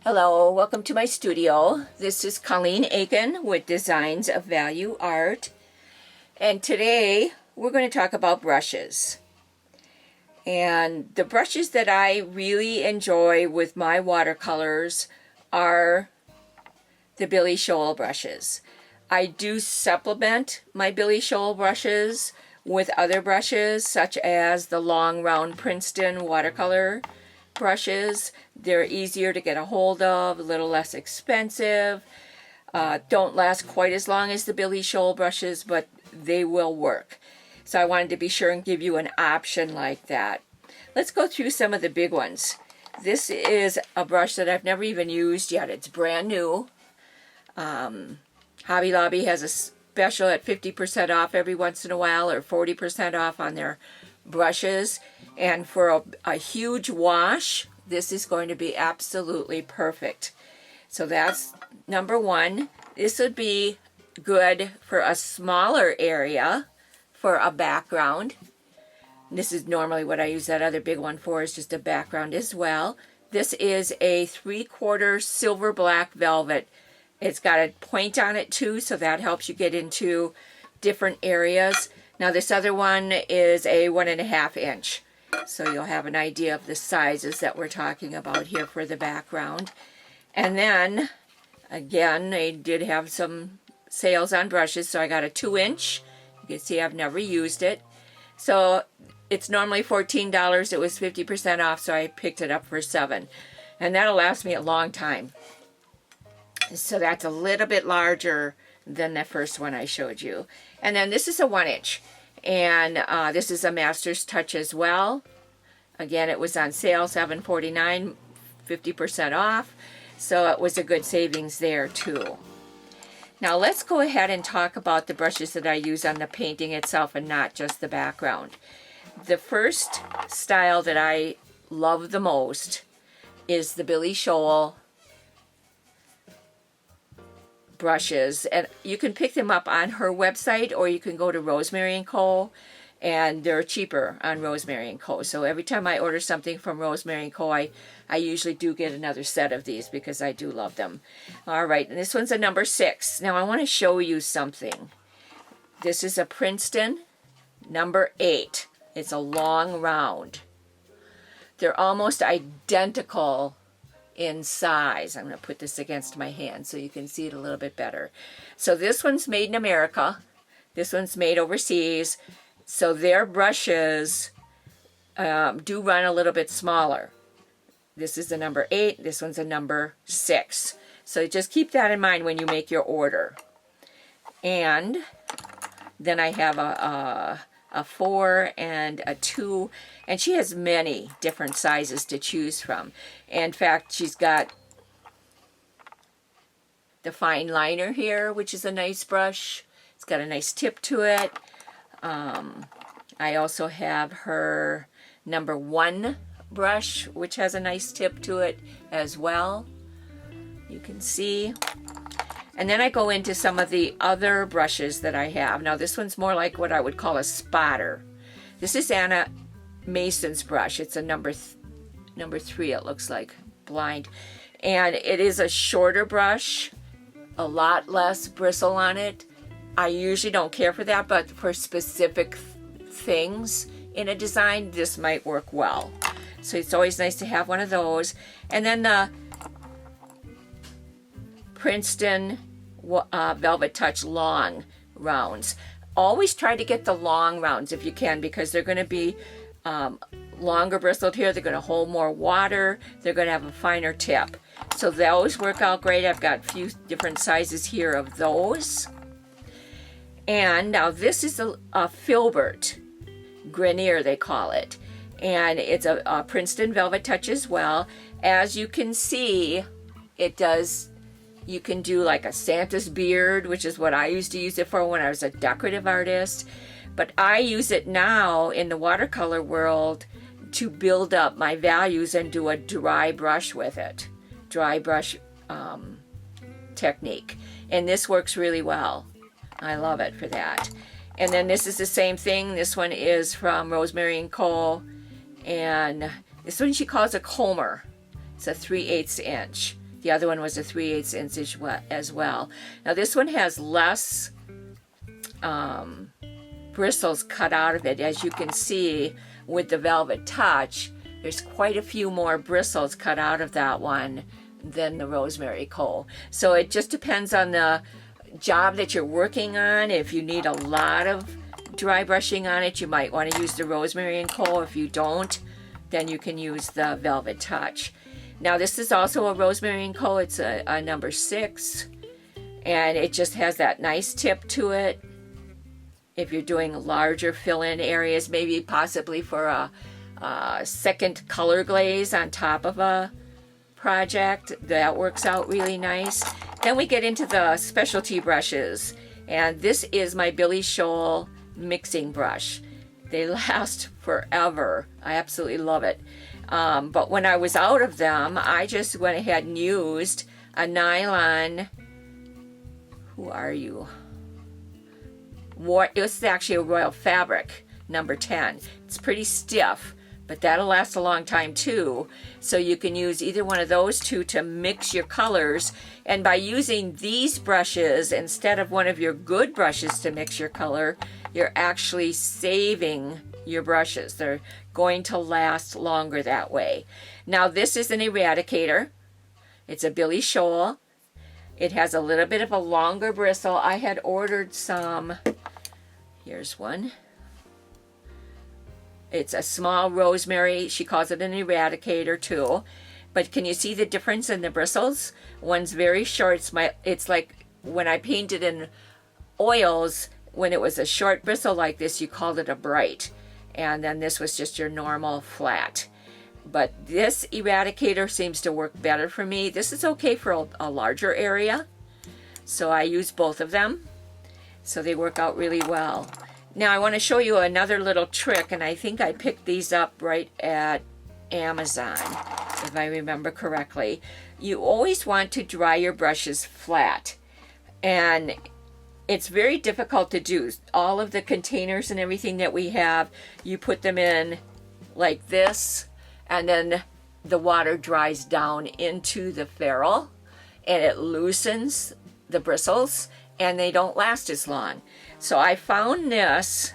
Hello, welcome to my studio. This is Colleen Aiken with Designs of Value Art. And today we're going to talk about brushes. And the brushes that I really enjoy with my watercolors are the Billy Shoal brushes. I do supplement my Billy Shoal brushes with other brushes such as the long round Princeton watercolor brushes. They're easier to get a hold of, a little less expensive, don't last quite as long as the Billy Shoal brushes, but they will work. So I wanted to be sure and give you an option like that. Let's go through some of the big ones. This is a brush that I've never even used yet. It's brand new. Hobby Lobby has a special at 50% off every once in a while, or 40% off on their brushes. And for a huge wash, this is going to be absolutely perfect. So that's number one. This would be good for a smaller area for a background. This is normally what I use that other big one for, is just a background as well. This is a 3/4 silver black velvet. It's got a point on it too, so that helps you get into different areas. Now this other one is a 1.5 inch. So you'll have an idea of the sizes that we're talking about here for the background. And then, again, they did have some sales on brushes, so I got a 2 inch. You can see I've never used it. So it's normally $14. It was 50% off, so I picked it up for $7. And that'll last me a long time. So that's a little bit larger than the first one I showed you. And then this is a 1 inch. And this is a Master's Touch as well. Again, it was on sale, $7.49, 50% off. So it was a good savings there too. Now let's go ahead and talk about the brushes that I use on the painting itself and not just the background. The first style that I love the most is the Billy Shoal brushes, and you can pick them up on her website, or you can go to Rosemary & Co. and they're cheaper on Rosemary & Co. So every time I order something from Rosemary & Co., I usually do get another set of these because I do love them. All right, and this one's a number 6. Now I want to show you something. This is a Princeton number 8. It's a long round. They're almost identical in size. I'm going to put this against my hand so you can see it a little bit better. So this one's made in America. This one's made overseas. So their brushes do run a little bit smaller. This is a number 8. This one's a number 6. So just keep that in mind when you make your order. And then I have a 4 and a 2, and she has many different sizes to choose from. In fact, she's got the fine liner here, which is a nice brush. It's got a nice tip to it. I also have her number 1 brush, which has a nice tip to it as well. You can see. And then I go into some of the other brushes that I have. Now this one's more like what I would call a spotter. This is Anna Mason's brush. It's a number 3, it looks like, blind. And it is a shorter brush, a lot less bristle on it. I usually don't care for that, but for specific things in a design, this might work well. So it's always nice to have one of those. And then the Princeton Velvet Touch long rounds. Always try to get the long rounds if you can, because they're going to be longer bristled here. They're going to hold more water. They're going to have a finer tip. So those work out great. I've got a few different sizes here of those. And now this is a filbert Grenier, they call it. And it's a Princeton Velvet Touch as well. As you can see, it does, you can do like a Santa's beard, which is what I used to use it for when I was a decorative artist. But I use it now in the watercolor world to build up my values and do a dry brush with it. Dry brush technique. And this works really well. I love it for that. And then this is the same thing. This one is from Rosemary & Co. And this one she calls a comber. It's a 3/8 inch. The other one was a 3/8 inch as well. Now this one has less bristles cut out of it. As you can see with the Velvet Touch, there's quite a few more bristles cut out of that one than the Rosemary Co. So it just depends on the job that you're working on. If you need a lot of dry brushing on it, you might want to use the Rosemary & Co. If you don't, then you can use the Velvet Touch. Now this is also a Rosemary & Co. It's a number 6, and it just has that nice tip to it. If you're doing larger fill-in areas, maybe possibly for a second color glaze on top of a project, that works out really nice. Then we get into the specialty brushes, and this is my Billy Shoal mixing brush. They last forever. I absolutely love it. But when I was out of them, I just went ahead and used a nylon, who are you? It was actually a Royal Fabric number 10. It's pretty stiff, but that'll last a long time too. So you can use either one of those two to mix your colors. And by using these brushes instead of one of your good brushes to mix your color, you're actually saving your brushes. They're going to last longer that way. Now this is an eradicator. It's a Billy Shoal. It has a little bit of a longer bristle. I had ordered some. Here's one. It's a small rosemary. She calls it an eradicator too. But can you see the difference in the bristles? One's very short. It's like when I painted in oils, when it was a short bristle like this, you called it a bright. And then this was just your normal flat. But this eradicator seems to work better for me. This is okay for a larger area. So I use both of them. So they work out really well. Now I want to show you another little trick, and I think I picked these up right at Amazon, if I remember correctly. You always want to dry your brushes flat. And it's very difficult to do. All of the containers and everything that we have, you put them in like this, and then the water dries down into the ferrule, and it loosens the bristles, and they don't last as long. So I found this,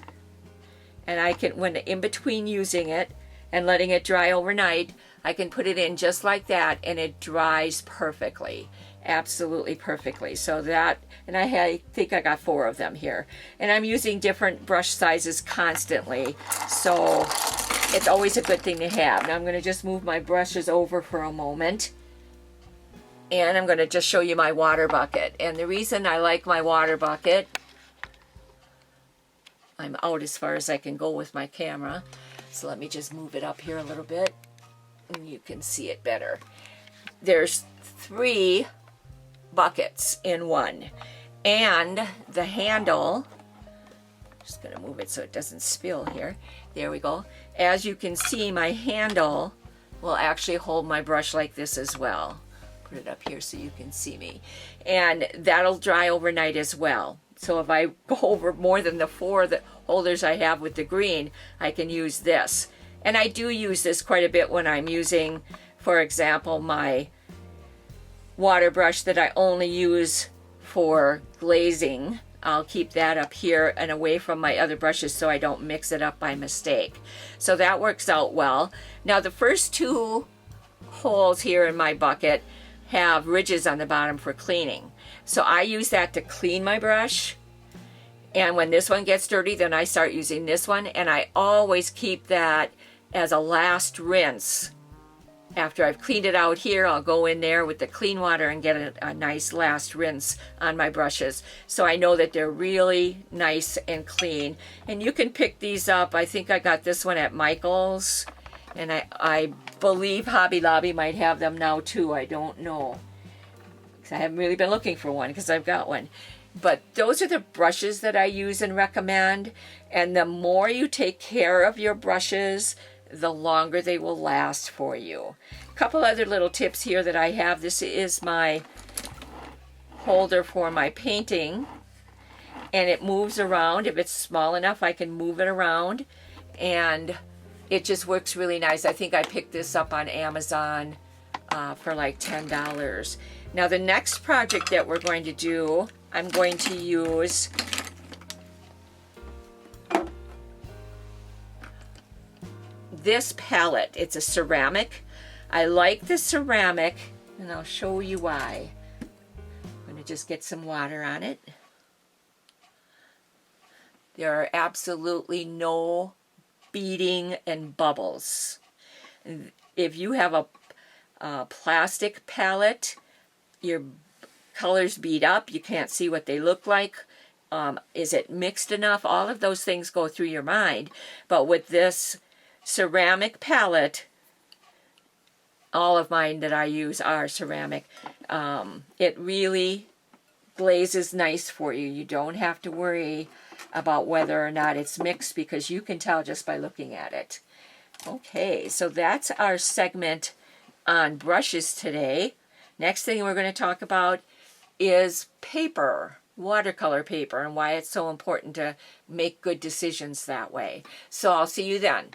and I can, when in between using it and letting it dry overnight, I can put it in just like that, and it dries perfectly. Absolutely perfectly. So that, and I think I got 4 of them here, and I'm using different brush sizes constantly, so it's always a good thing to have. Now I'm going to just move my brushes over for a moment, and I'm going to just show you my water bucket. And the reason I like my water bucket, I'm out as far as I can go with my camera, so let me just move it up here a little bit and you can see it better. There's 3 buckets in one, and the handle, just going to move it so it doesn't spill here. There we go. As you can see, my handle will actually hold my brush like this as well. Put it up here so you can see me, and that'll dry overnight as well. So if I go over more than the 4 holders I have with the green, I can use this. And I do use this quite a bit when I'm using, for example, my water brush that I only use for glazing. I'll keep that up here and away from my other brushes so I don't mix it up by mistake. So that works out well. Now the first 2 holes here in my bucket have ridges on the bottom for cleaning. So I use that to clean my brush. And when this one gets dirty, then I start using this one. And I always keep that as a last rinse. After I've cleaned it out here, I'll go in there with the clean water and get a nice last rinse on my brushes. So I know that they're really nice and clean. And you can pick these up. I think I got this one at Michael's. And I believe Hobby Lobby might have them now too. I don't know. I haven't really been looking for one because I've got one. But those are the brushes that I use and recommend. And the more you take care of your brushes, the longer they will last for you. A couple other little tips here that I have. This is my holder for my painting, and it moves around. If it's small enough, I can move it around, and it just works really nice. I think I picked this up on Amazon for like $10. Now the next project that we're going to do, I'm going to use this palette. It's a ceramic. I like the ceramic, and I'll show you why. I'm going to just get some water on it. There are absolutely no beading and bubbles. If you have a plastic palette, your colors bead up, you can't see what they look like. Is it mixed enough? All of those things go through your mind. But with this ceramic palette, all of mine that I use are ceramic, it really glazes nice for you. You don't have to worry about whether or not it's mixed, because you can tell just by looking at it. Okay, so that's our segment on brushes today. Next thing we're going to talk about is paper, watercolor paper, and why it's so important to make good decisions that way. So I'll see you then.